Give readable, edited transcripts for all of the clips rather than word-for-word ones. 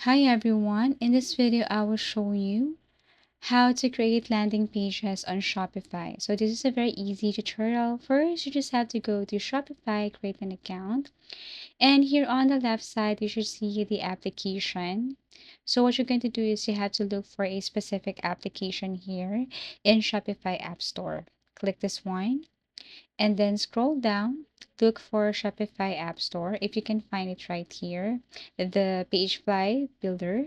Hi everyone, in this video I will show you how to create landing pages on Shopify. So this is a very easy tutorial. First, you just have to go to Shopify, create an account. And here on the left side, you should see the application. So what you're going to do is you have to look for a specific application here in Shopify App Store. Click this one and then scroll down. Look for Shopify App Store. If you can find it right here, the Pagefly Builder.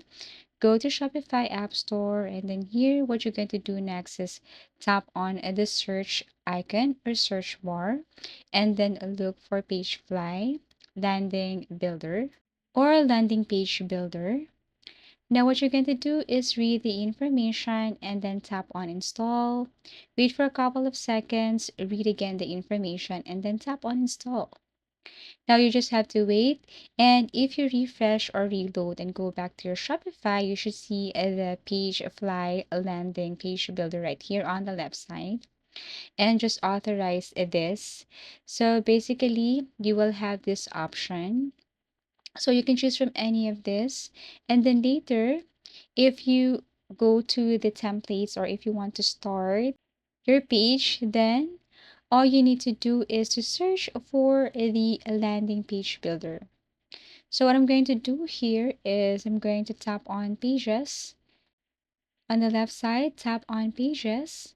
Go to Shopify App Store, and then here what you're going to do next is tap on the search icon or search bar, and then look for Pagefly Landing Builder or Landing Page Builder. Now what you're going to do is read the information and then tap on install. Wait for a couple of seconds, read again the information, and then tap on install. Now you just have to wait. And if you refresh or reload and go back to your Shopify, you should see the page fly landing page builder right here on the left side. And just authorize this. So basically, you will have this option. So you can choose from any of this. And then later, if you go to the templates or if you want to start your page, then all you need to do is to search for the landing page builder. So what I'm going to do here is I'm going to tap on pages. On the left side, tap on pages.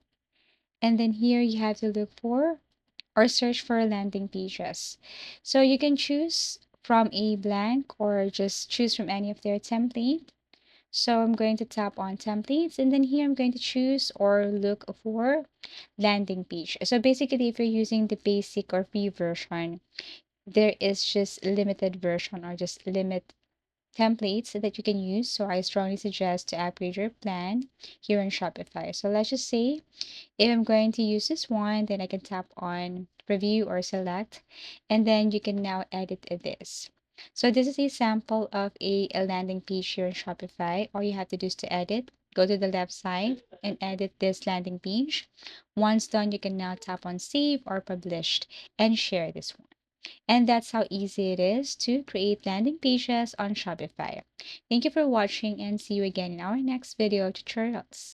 And then here you have to look for or search for landing pages. So you can choose from a blank or just choose from any of their template. So I'm going to tap on templates, and then here I'm going to choose or look for landing page. So basically, if you're using the basic or free version, there is just limited version or just limit templates that you can use. So I strongly suggest to upgrade your plan here on Shopify. So let's just say if I'm going to use this one, then I can tap on preview or select, and then you can now edit this. So this is a sample of a landing page here in Shopify. All you have to do is to edit. Go to the left side and edit this landing page. Once done, you can now tap on save or published and share this one. And that's how easy it is to create landing pages on Shopify. Thank you for watching and see you again in our next video tutorials.